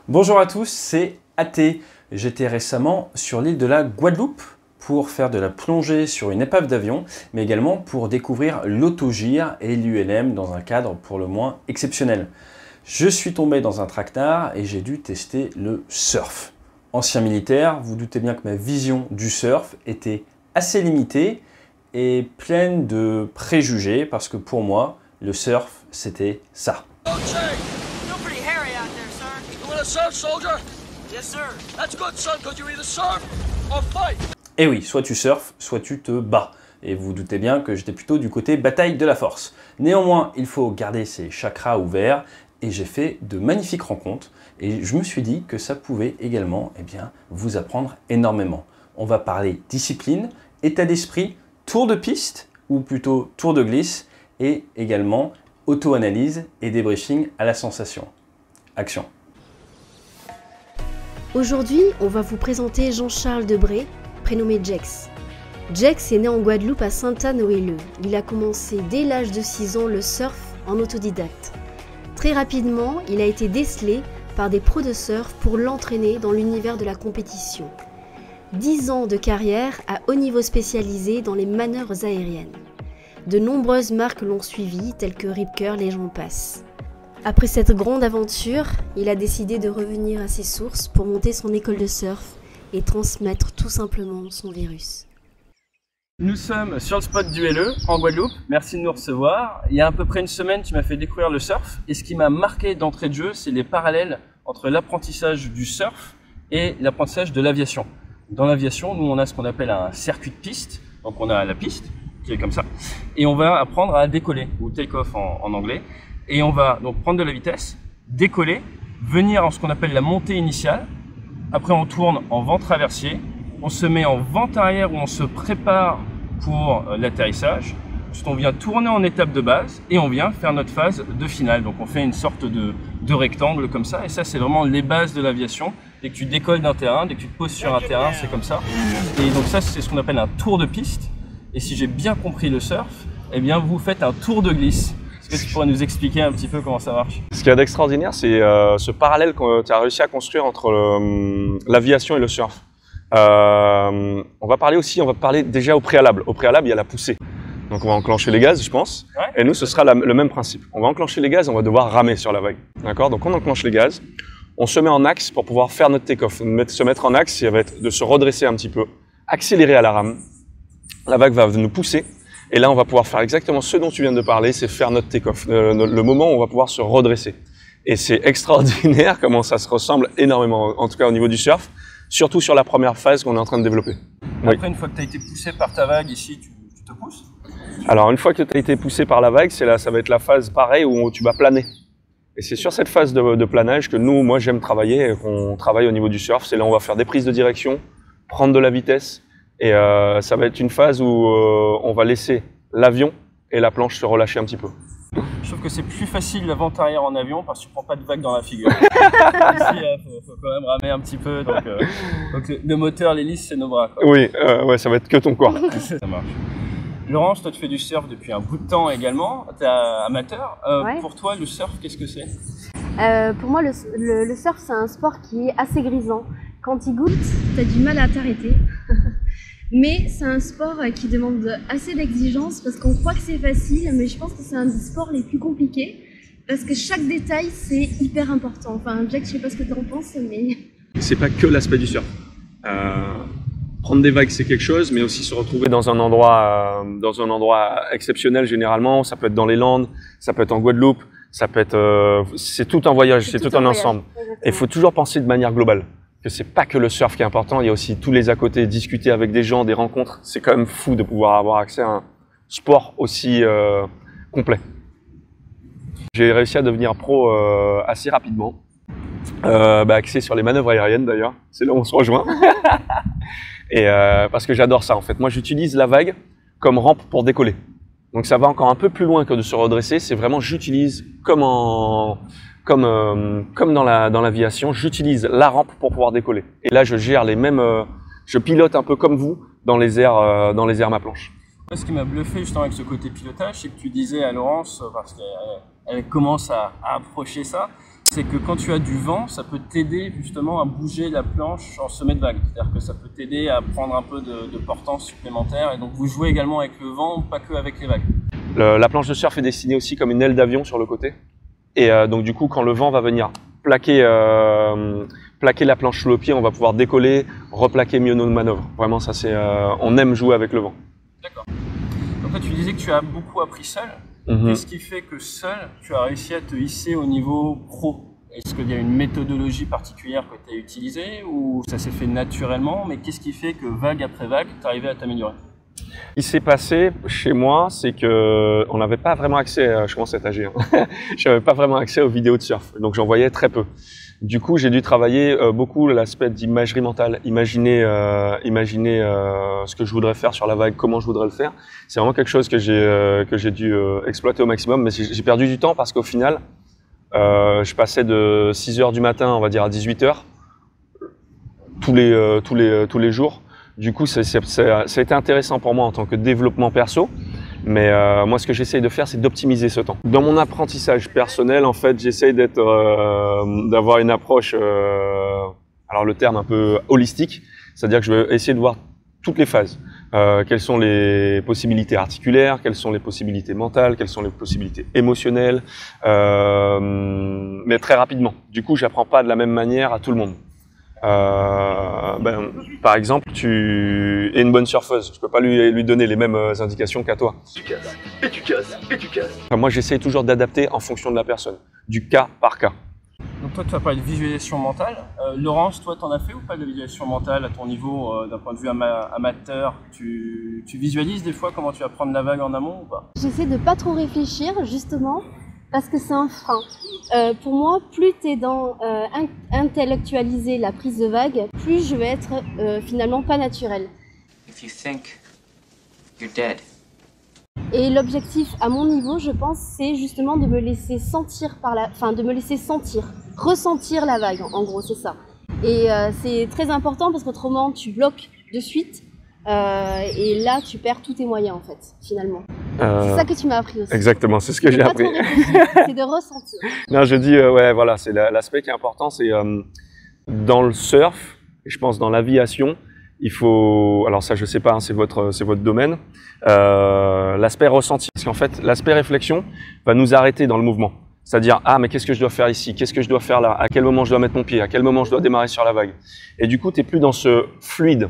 Bonjour à tous, c'est AT. J'étais récemment sur l'île de la Guadeloupe pour faire de la plongée sur une épave d'avion, mais également pour découvrir l'autogire et l'ULM dans un cadre pour le moins exceptionnel. Je suis tombé dans un traquenard et j'ai dû tester le surf. Ancien militaire, vous doutez bien que ma vision du surf était assez limitée et pleine de préjugés parce que pour moi, le surf, c'était ça. Et oui, soit tu surfes, soit tu te bats. Et vous doutez bien que j'étais plutôt du côté bataille de la force. Néanmoins, il faut garder ses chakras ouverts et j'ai fait de magnifiques rencontres. Et je me suis dit que ça pouvait également vous apprendre énormément. On va parler discipline, état d'esprit, tour de piste ou plutôt tour de glisse et également auto-analyse et débriefing à la sensation. Action. Aujourd'hui, on va vous présenter Jean-Charles Debré, prénommé Jex. Jex est né en Guadeloupe à Sainte-Anne-aux-Hailleux. Il a commencé dès l'âge de 6 ans le surf en autodidacte. Très rapidement, il a été décelé par des pros de surf pour l'entraîner dans l'univers de la compétition. 10 ans de carrière à haut niveau spécialisé dans les manœuvres aériennes. De nombreuses marques l'ont suivi, telles que Rip Curl et j'en passe. Après cette grande aventure, il a décidé de revenir à ses sources pour monter son école de surf et transmettre tout simplement son virus. Nous sommes sur le spot du LE en Guadeloupe. Merci de nous recevoir. Il y a à peu près une semaine, tu m'as fait découvrir le surf. Et ce qui m'a marqué d'entrée de jeu, c'est les parallèles entre l'apprentissage du surf et l'apprentissage de l'aviation. Dans l'aviation, nous, on a ce qu'on appelle un circuit de piste. Donc, on a la piste qui est comme ça. Et on va apprendre à décoller, ou take-off en anglais. Et on va donc prendre de la vitesse, décoller, venir en ce qu'on appelle la montée initiale. Après, on tourne en vent traversier. On se met en vent arrière où on se prépare pour l'atterrissage. Ensuite, on vient tourner en étape de base et on vient faire notre phase de finale. Donc, on fait une sorte de rectangle comme ça. Et ça, c'est vraiment les bases de l'aviation. Dès que tu décolles d'un terrain, dès que tu te poses sur un terrain, c'est comme ça. Et donc ça, c'est ce qu'on appelle un tour de piste. Et si j'ai bien compris le surf, eh bien, vous faites un tour de glisse. Est-ce que tu pourrais nous expliquer un petit peu comment ça marche? Ce qu'il y a d'extraordinaire, c'est ce parallèle que tu as réussi à construire entre l'aviation et le surf. On va parler déjà au préalable. Au préalable, il y a la poussée. Donc on va enclencher les gaz, je pense. Ouais. Et nous, ce sera le même principe. On va enclencher les gaz, on va devoir ramer sur la vague. D'accord? Donc on enclenche les gaz, on se met en axe pour pouvoir faire notre take-off. Se mettre en axe, ça va être de se redresser un petit peu, accélérer à la rame. La vague va nous pousser. Et là, on va pouvoir faire exactement ce dont tu viens de parler, c'est faire notre take-off, le moment où on va pouvoir se redresser. Et c'est extraordinaire comment ça se ressemble énormément, en tout cas au niveau du surf, surtout sur la première phase qu'on est en train de développer. Après, oui. Une fois que tu as été poussé par ta vague ici, tu te pousses? Alors, une fois que tu as été poussé par la vague, ça va être la phase pareille où tu vas planer. Et c'est sur cette phase de planage que moi j'aime travailler, qu'on travaille au niveau du surf. C'est là où on va faire des prises de direction, prendre de la vitesse. Et ça va être une phase où on va laisser l'avion et la planche se relâcher un petit peu. Je trouve que c'est plus facile la vente arrière en avion parce que tu prends pas de vague dans la figure. Ici, faut quand même ramer un petit peu. Donc le moteur, l'hélice, c'est nos bras, quoi. Oui, ouais, ça va être que ton corps. Ça marche. Laurence, toi tu fais du surf depuis un bout de temps également. Tu es amateur. Ouais. Pour toi, le surf, qu'est-ce que c'est? Pour moi, le surf, c'est un sport qui est assez grisant. Quand il goûte, tu as du mal à t'arrêter. Mais c'est un sport qui demande assez d'exigence parce qu'on croit que c'est facile, mais je pense que c'est un des sports les plus compliqués parce que chaque détail, c'est hyper important. Enfin, Jack, je sais pas ce que tu en penses, mais... C'est pas que l'aspect du surf. Prendre des vagues, c'est quelque chose, mais aussi se retrouver dans un endroit exceptionnel généralement. Ça peut être dans les Landes, ça peut être en Guadeloupe, ça peut être... c'est tout un voyage, c'est tout un ensemble. Et il faut toujours penser de manière globale. Que c'est pas que le surf qui est important, il y a aussi tous les à côté, discuter avec des gens, des rencontres. C'est quand même fou de pouvoir avoir accès à un sport aussi complet. J'ai réussi à devenir pro assez rapidement, axé sur les manœuvres aériennes d'ailleurs, c'est là où on se rejoint. Et parce que j'adore ça en fait. Moi j'utilise la vague comme rampe pour décoller. Donc ça va encore un peu plus loin que de se redresser, c'est vraiment j'utilise comme dans l'aviation, j'utilise la rampe pour pouvoir décoller. Et là, je gère je pilote un peu comme vous dans les airs ma planche. Ce qui m'a bluffé justement avec ce côté pilotage, c'est que tu disais à Laurence, parce qu'elle commence à approcher ça, c'est que quand tu as du vent, ça peut t'aider justement à bouger la planche en sommet de vague. C'est-à-dire que ça peut t'aider à prendre un peu de portance supplémentaire. Et donc vous jouez également avec le vent, pas que avec les vagues. La planche de surf est dessinée aussi comme une aile d'avion sur le côté. Et donc du coup, quand le vent va venir plaquer la planche sous le pied, on va pouvoir décoller, replaquer mieux nos manœuvres. Vraiment, ça c'est, on aime jouer avec le vent. D'accord. Donc là, tu disais que tu as beaucoup appris seul. Qu'est-ce qui fait que seul, tu as réussi à te hisser au niveau pro? Est-ce qu'il y a une méthodologie particulière que tu as utilisée ou ça s'est fait naturellement? Mais qu'est-ce qui fait que vague après vague, tu arrivais à t'améliorer? Ce qui s'est passé chez moi, c'est que on n'avait pas vraiment accès, je commence à être âgé, hein. J'avais pas vraiment accès aux vidéos de surf, donc j'en voyais très peu. Du coup, j'ai dû travailler beaucoup l'aspect d'imagerie mentale, imaginer ce que je voudrais faire sur la vague, comment je voudrais le faire. C'est vraiment quelque chose que j'ai dû exploiter au maximum, mais j'ai perdu du temps parce qu'au final, je passais de 6 heures du matin, on va dire, à 18 heures tous les jours. Du coup, ça a été intéressant pour moi en tant que développement perso. Mais moi, ce que j'essaye de faire, c'est d'optimiser ce temps. Dans mon apprentissage personnel, en fait, j'essaye d'avoir une approche, alors le terme un peu holistique, c'est-à-dire que je vais essayer de voir toutes les phases. Quelles sont les possibilités articulaires, quelles sont les possibilités mentales, quelles sont les possibilités émotionnelles, mais très rapidement. Du coup, j'apprends pas de la même manière à tout le monde. Par exemple, tu es une bonne surfeuse, je peux pas lui donner les mêmes indications qu'à toi. Tu casses, et tu casses, et tu casses. Enfin, moi, j'essaie toujours d'adapter en fonction de la personne, du cas par cas. Donc toi, tu vas parler de visualisation mentale. Laurence, toi, t'en as fait ou pas de visualisation mentale à ton niveau, d'un point de vue amateur? Tu visualises des fois comment tu vas prendre la vague en amont ou pas? J'essaie de pas trop réfléchir, justement, parce que c'est un frein. Pour moi, plus tu es dans intellectualiser la prise de vague, plus je vais être finalement pas naturelle. If you think, you're dead. Et l'objectif à mon niveau, je pense, c'est justement de me laisser sentir ressentir la vague, en gros, c'est ça. Et c'est très important parce qu'autrement, tu bloques de suite. Et là, tu perds tous tes moyens, en fait, finalement. C'est ça que tu m'as appris aussi. Exactement, c'est ce que j'ai appris. C'est de ressentir. Non, je dis, ouais, voilà, c'est l'aspect qui est important, c'est dans le surf, et je pense dans l'aviation, il faut, alors ça je sais pas, hein, c'est votre domaine, l'aspect ressenti. Parce qu'en fait, l'aspect réflexion va nous arrêter dans le mouvement. C'est-à-dire, ah, mais qu'est-ce que je dois faire ici? Qu'est-ce que je dois faire là? À quel moment je dois mettre mon pied? À quel moment je dois démarrer sur la vague? Et du coup, tu n'es plus dans ce fluide,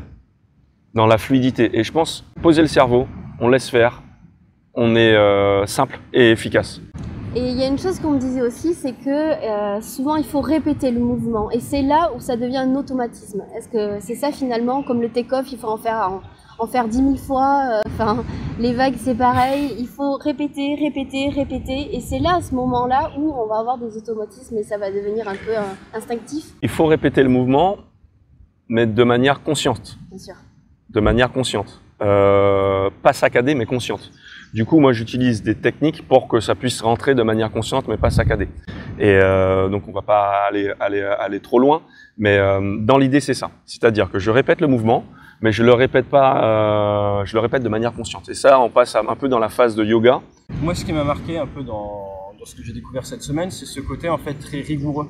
dans la fluidité. Et je pense, poser le cerveau, on laisse faire, on est simple et efficace. Et il y a une chose qu'on me disait aussi, c'est que souvent il faut répéter le mouvement. Et c'est là où ça devient un automatisme. Est-ce que c'est ça finalement, comme le take-off, il faut en faire 10 000 fois. Enfin, les vagues c'est pareil, il faut répéter. Et c'est là, à ce moment-là, où on va avoir des automatismes et ça va devenir un peu instinctif. Il faut répéter le mouvement, mais de manière consciente. Bien sûr. De manière consciente. Pas saccadée, mais consciente. Du coup, moi, j'utilise des techniques pour que ça puisse rentrer de manière consciente, mais pas saccadée. Et donc, on va pas aller trop loin, mais dans l'idée, c'est ça. C'est-à-dire que je répète le mouvement, mais je le répète pas, je le répète de manière consciente. Et ça, on passe un peu dans la phase de yoga. Moi, ce qui m'a marqué un peu dans ce que j'ai découvert cette semaine, c'est ce côté en fait très rigoureux.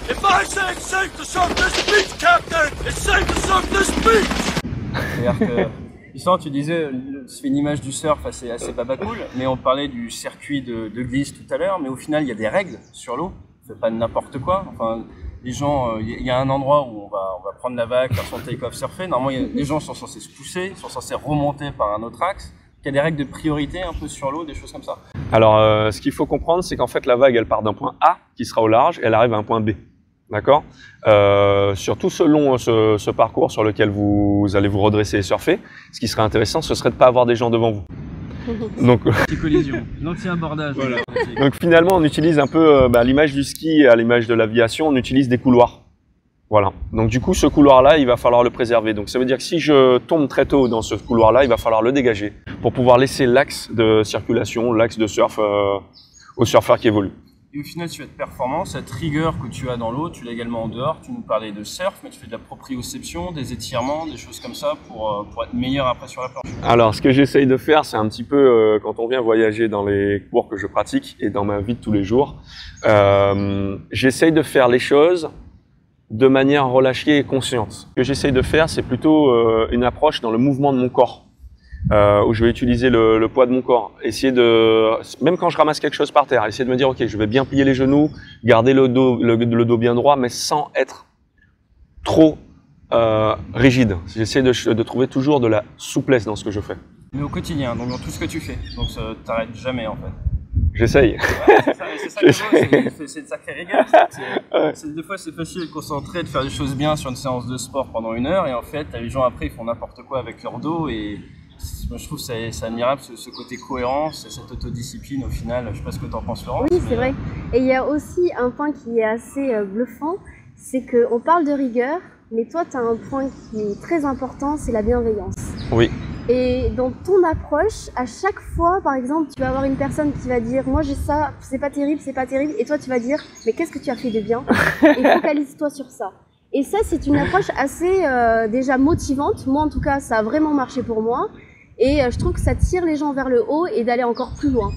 If I say it's safe to surf this beach, Captain, it's safe to surf this beach. C'est-à-dire que, justement, tu disais, c'est une image du surf assez babacool, mais on parlait du circuit de glisse tout à l'heure, mais au final, il y a des règles sur l'eau, c'est pas n'importe quoi. Enfin, les gens, il y a un endroit où on va prendre la vague, faire son take-off, surfer. Normalement, les gens sont censés se pousser, sont censés remonter par un autre axe. Il y a des règles de priorité un peu sur l'eau, des choses comme ça. Alors, ce qu'il faut comprendre, c'est qu'en fait, la vague, elle part d'un point A, qui sera au large, et elle arrive à un point B. D'accord? Sur tout ce parcours sur lequel vous allez vous redresser et surfer, ce qui serait intéressant, ce serait de ne pas avoir des gens devant vous. Donc, Anti-collision, l'anti-abordage. Voilà. Donc finalement, on utilise un peu, à l'image du ski et à l'image de l'aviation, on utilise des couloirs. Voilà. Donc du coup, ce couloir-là, il va falloir le préserver. Donc ça veut dire que si je tombe très tôt dans ce couloir-là, il va falloir le dégager pour pouvoir laisser l'axe de circulation, l'axe de surf aux surfeurs qui évoluent. Et au final, tu vas être performant. Cette rigueur que tu as dans l'eau, tu l'as également en dehors. Tu nous parlais de surf, mais tu fais de la proprioception, des étirements, des choses comme ça pour être meilleur après sur la planche. Alors, ce que j'essaye de faire, c'est un petit peu quand on vient voyager dans les cours que je pratique et dans ma vie de tous les jours, j'essaye de faire les choses de manière relâchée et consciente. Ce que j'essaye de faire, c'est plutôt une approche dans le mouvement de mon corps. Où je vais utiliser le poids de mon corps, essayer de, même quand je ramasse quelque chose par terre, essayer de me dire ok, je vais bien plier les genoux, garder le dos bien droit, mais sans être trop rigide. J'essaie de trouver toujours de la souplesse dans ce que je fais. Mais au quotidien, donc dans tout ce que tu fais, donc t'arrêtes jamais en fait. J'essaye. Ouais, c'est ça c'est une sacrée rigueur. Des fois c'est facile de concentrer, de faire des choses bien sur une séance de sport pendant 1 heure et en fait les gens après ils font n'importe quoi avec leur dos et moi, je trouve que c'est admirable ce côté cohérence et cette autodiscipline au final. Je sais pas ce que tu en penses, Laurent. Oui, c'est vrai. Et il y a aussi un point qui est assez bluffant, c'est qu'on parle de rigueur, mais toi tu as un point qui est très important, c'est la bienveillance. Oui. Et dans ton approche, à chaque fois, par exemple, tu vas avoir une personne qui va dire « Moi j'ai ça, c'est pas terrible », et toi tu vas dire « Mais qu'est-ce que tu as fait de bien ?» Et focalise-toi sur ça. Et ça, c'est une approche assez déjà motivante. Moi, en tout cas, ça a vraiment marché pour moi. Et je trouve que ça tire les gens vers le haut et d'aller encore plus loin.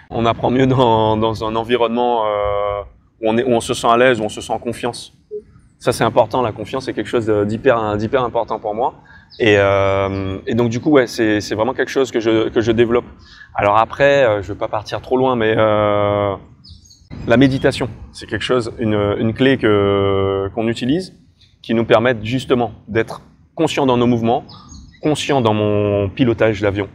On apprend mieux dans un environnement où on se sent à l'aise, où on se sent en confiance. Ça, c'est important. La confiance, c'est quelque chose d'hyper important pour moi. Et donc, du coup, ouais, c'est vraiment quelque chose que je développe. Alors après, je veux pas partir trop loin, mais la méditation, c'est quelque chose, une clé qu'on utilise, qui nous permet justement d'être conscient dans nos mouvements, conscient dans mon pilotage de l'avion.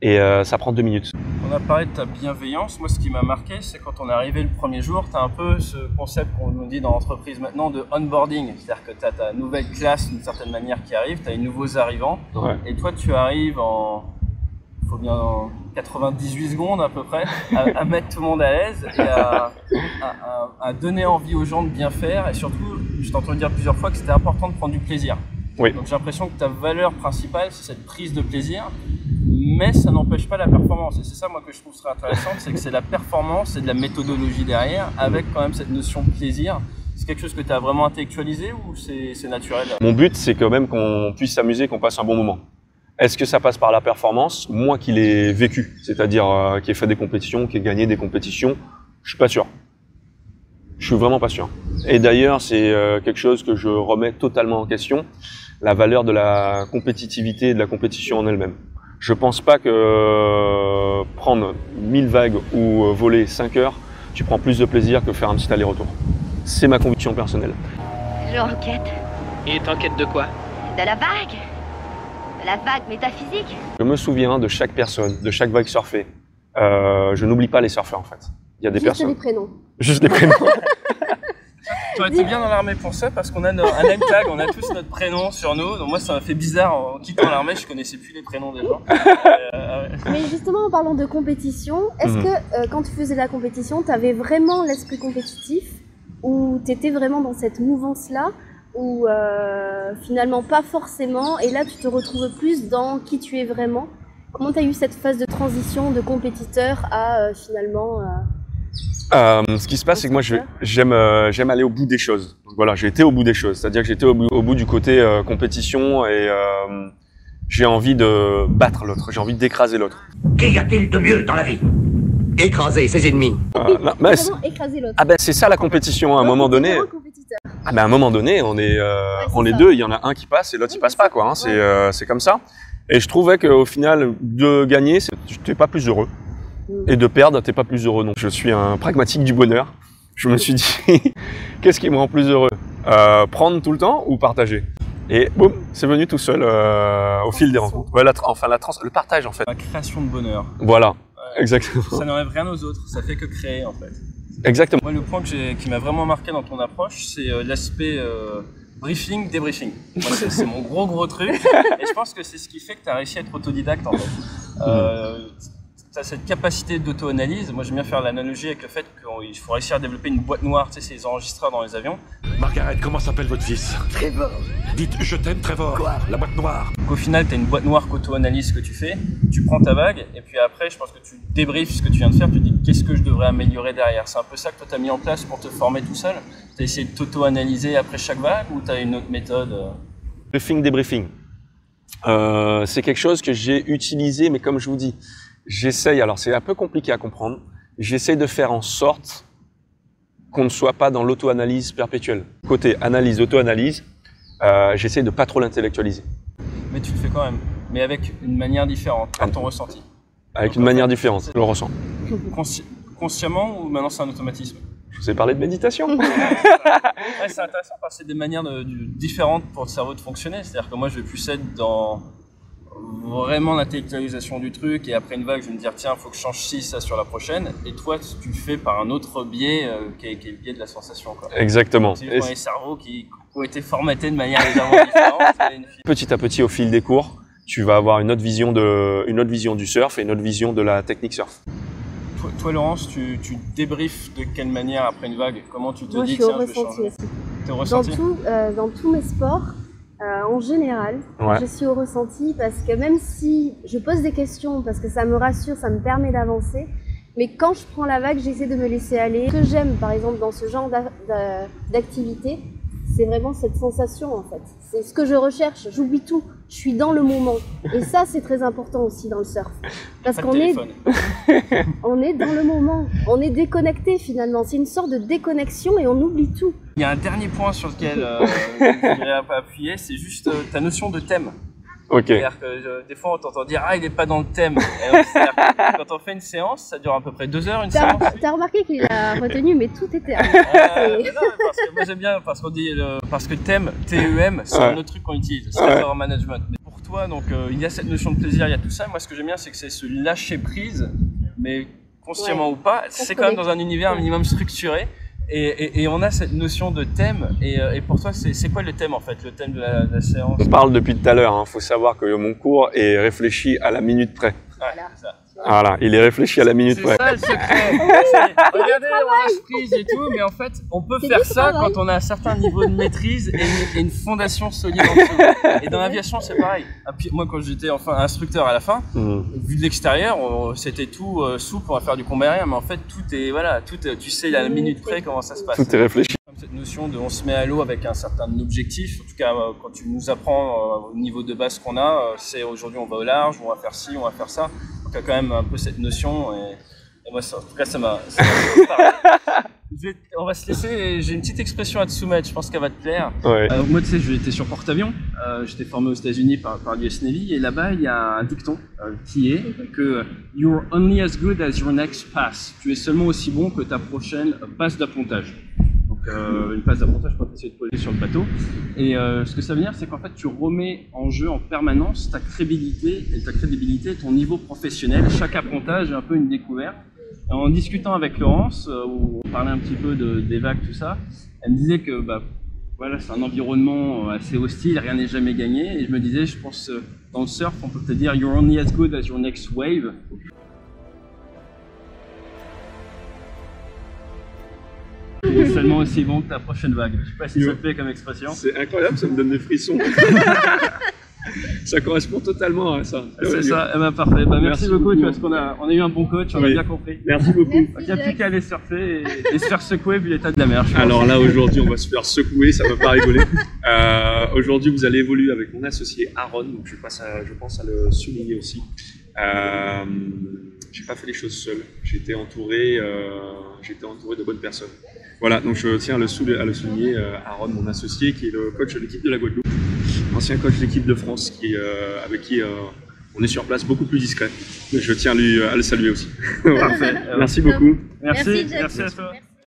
Et ça prend 2 minutes. On a parlé de ta bienveillance. Moi, ce qui m'a marqué, c'est quand on est arrivé le premier jour, tu as un peu ce concept qu'on nous dit dans l'entreprise maintenant de onboarding. C'est-à-dire que tu as ta nouvelle classe d'une certaine manière qui arrive, tu as les nouveaux arrivants. Ouais. Et toi, tu arrives en 98 secondes à peu près à mettre tout le monde à l'aise et à donner envie aux gens de bien faire. Et surtout, je t'ai entendu dire plusieurs fois que c'était important de prendre du plaisir. Oui. Donc j'ai l'impression que ta valeur principale, c'est cette prise de plaisir, mais ça n'empêche pas la performance. Et c'est ça, moi, que je trouve très intéressant, c'est que c'est la performance et de la méthodologie derrière, avec quand même cette notion de plaisir. C'est quelque chose que tu as vraiment intellectualisé ou c'est naturel? Mon but, c'est quand même qu'on puisse s'amuser, qu'on passe un bon moment. Est-ce que ça passe par la performance? Moi qui l'ai vécu, c'est-à-dire qui ai fait des compétitions, qui ai gagné des compétitions, je suis pas sûr. Je suis vraiment pas sûr. Et d'ailleurs, c'est quelque chose que je remets totalement en question, la valeur de la compétitivité et de la compétition en elle-même. Je pense pas que prendre 1000 vagues ou voler 5 heures, tu prends plus de plaisir que faire un petit aller-retour. C'est ma conviction personnelle. J'enquête. Et t'enquêtes de quoi? De la vague. De la vague métaphysique. Je me souviens de chaque personne, de chaque vague surfée. Je n'oublie pas les surfeurs en fait. Il y a des personnes. Juste les prénoms. Juste les prénoms. Tu aurais été bien dans l'armée pour ça parce qu'on a un name tag, on a tous notre prénom sur nous. Donc moi, ça m'a fait bizarre en quittant l'armée, je connaissais plus les prénoms des gens. Mais justement, en parlant de compétition, est-ce que quand tu faisais la compétition, tu avais vraiment l'esprit compétitif ou tu étais vraiment dans cette mouvance-là ou finalement pas forcément et là tu te retrouves plus dans qui tu es vraiment? Comment tu as eu cette phase de transition de compétiteur à finalement... Ce qui se passe, c'est que moi, j'aime aller au bout des choses. Donc voilà, j'ai été au bout des choses. C'est-à-dire que j'étais au bout du côté compétition et j'ai envie de battre l'autre. J'ai envie d'écraser l'autre. Qu'y a-t-il de mieux dans la vie? Écraser ses ennemis. Écraser l'autre. Ah ben c'est ça la compétition. À un moment donné. Ah ben à un moment donné, on est deux. Il y en a un qui passe et l'autre il passe pas quoi. Hein. C'est comme ça. Et je trouvais qu'au final, de gagner, t'es pas plus heureux. Et de perdre, t'es pas plus heureux. Donc je suis un pragmatique du bonheur. Je me suis dit, qu'est-ce qui me rend plus heureux? Prendre tout le temps ou partager? Et boum, c'est venu tout seul au fil des rencontres. Ouais, le partage en fait. La création de bonheur. Voilà, exactement. Ça n'enlève rien aux autres, ça fait que créer en fait. Exactement. Moi, le point qui m'a vraiment marqué dans ton approche, c'est l'aspect briefing, débriefing. Moi, c'est mon gros truc. Et je pense que c'est ce qui fait que tu as réussi à être autodidacte en fait. tu as cette capacité d'auto-analyse. Moi, j'aime bien faire l'analogie avec le fait qu'il faut réussir à développer une boîte noire, tu sais, c'est les enregistreurs dans les avions. Margaret, comment s'appelle votre fils? Trevor. Dites je t'aime Trevor. Quoi? La boîte noire. Donc, au final, tu as une boîte noire qu'auto-analyse que tu fais, tu prends ta vague, et puis après, je pense que tu débriefes ce que tu viens de faire, tu te dis qu'est-ce que je devrais améliorer derrière. C'est un peu ça que toi, tu as mis en place pour te former tout seul? Tu as essayé de t'auto-analyser après chaque vague, ou tu as une autre méthode? Briefing, débriefing. C'est quelque chose que j'ai utilisé, mais comme je vous dis, j'essaye, alors c'est un peu compliqué à comprendre, j'essaye de faire en sorte qu'on ne soit pas dans l'auto-analyse perpétuelle. Côté analyse, auto-analyse, j'essaye de pas trop l'intellectualiser. Mais tu le fais quand même, mais avec une manière différente, par ton ressenti. Avec une manière différente, je le ressens. Consciemment ou maintenant c'est un automatisme? Je vous ai parlé de méditation. Ouais, c'est intéressant parce que c'est des manières différentes pour le cerveau de fonctionner. C'est-à-dire que moi, je vais plus être dans vraiment l'intellectualisation du truc et après une vague, je vais me dire tiens, il faut que je change ci, ça sur la prochaine. Et toi, tu le fais par un autre biais qui est le biais de la sensation, quoi. Exactement. C'est les cerveaux qui ont été formatés de manière légèrement différente. Petit à petit, au fil des cours, tu vas avoir une autre vision du surf et une autre vision de la technique surf. Toi, Laurence, tu débriefes de quelle manière après une vague? Comment tu te Moi, dis je suis tiens, au je vais changer? ressenti aussi. T'es au ressenti? Dans tous mes sports, en général, je suis au ressenti parce que même si je pose des questions, parce que ça me rassure, ça me permet d'avancer, mais quand je prends la vague, j'essaie de me laisser aller. Ce que j'aime, par exemple, dans ce genre d'activité, c'est vraiment cette sensation, en fait. C'est ce que je recherche, j'oublie tout, je suis dans le moment. Et ça, c'est très important aussi dans le surf. Parce qu'on est dans le moment, on est déconnecté finalement. C'est une sorte de déconnexion et on oublie tout. Il y a un dernier point sur lequel je voudrais appuyer, c'est juste ta notion de thème. Ok. C'est-à-dire que des fois on t'entend dire ah il est pas dans le thème. C'est-à-dire que quand on fait une séance, ça dure à peu près 2 heures une séance. T'as remarqué qu'il a retenu mais tout était. Non, parce que moi j'aime bien parce qu'on dit parce que thème, TEM, c'est un autre truc qu'on utilise, Stakeholder Management. Mais pour toi donc il y a cette notion de plaisir, il y a tout ça. Moi ce que j'aime bien c'est que c'est se lâcher prise, mais consciemment ou pas, c'est quand même dans un univers un minimum structuré. Et on a cette notion de thème, et pour toi, c'est quoi le thème en fait, le thème de la séance? Je parle depuis tout à l'heure, hein. Faut savoir que mon cours est réfléchi à la minute près. Ouais, c'est ça. Voilà, il est réfléchi à la minute près. C'est ça le secret. Regardez, on lâche prise et tout, mais en fait, on peut faire ça quand on a un certain niveau de maîtrise et une fondation solide en dessous. Et dans l'aviation, c'est pareil. Moi, quand j'étais enfin instructeur à la fin, vu de l'extérieur, c'était tout souple, on va faire du combat aérien, mais en fait, tout est, voilà, tu sais à la minute près comment ça se passe. Tout est réfléchi. Cette notion de on se met à l'eau avec un certain objectif, en tout cas quand tu nous apprends au niveau de base qu'on a, c'est aujourd'hui on va au large, on va faire ci, on va faire ça. Donc il y a quand même un peu cette notion et moi ça, en tout cas ça m'a on va se laisser, j'ai une petite expression à te soumettre, je pense qu'elle va te plaire. Ouais. Moi tu sais, j'étais sur porte-avions, j'étais formé aux États-Unis par l'US Navy et là-bas il y a un dicton qui est que you're only as good as your next pass. Tu es seulement aussi bon que ta prochaine passe d'appontage. Une passe d'appontage pour essayer de poser sur le bateau. Et ce que ça veut dire, c'est qu'en fait, tu remets en jeu en permanence ta crédibilité, ton niveau professionnel. Chaque appontage est un peu une découverte. Et en discutant avec Laurence, où on parlait un petit peu des vagues, tout ça, elle me disait que voilà, c'est un environnement assez hostile, rien n'est jamais gagné. Et je me disais, je pense, dans le surf, on peut te dire « You're only as good as your next wave ». Et seulement aussi bon que ta prochaine vague. Je sais pas si ça te plaît comme expression. C'est incroyable, ça me donne des frissons. Ça correspond totalement à ça. C'est ça, parfait. Merci beaucoup, tu vois, parce qu'on a eu un bon coach, on a bien compris. Merci beaucoup. Il n'y a plus qu'à aller surfer et se faire secouer vu l'état de la mer. Alors là, aujourd'hui, on va se faire secouer, ça va pas rigoler. Aujourd'hui, vous allez évoluer avec mon associé Aaron, donc je pense à le souligner aussi. J'ai pas fait les choses seul, j'ai été entouré de bonnes personnes. Voilà, donc je tiens à le souligner, Aaron, mon associé, qui est le coach de l'équipe de la Guadeloupe, ancien coach de l'équipe de France, avec qui on est sur place beaucoup plus discret. Mais je tiens à le saluer aussi. Parfait. Merci beaucoup. Merci à toi.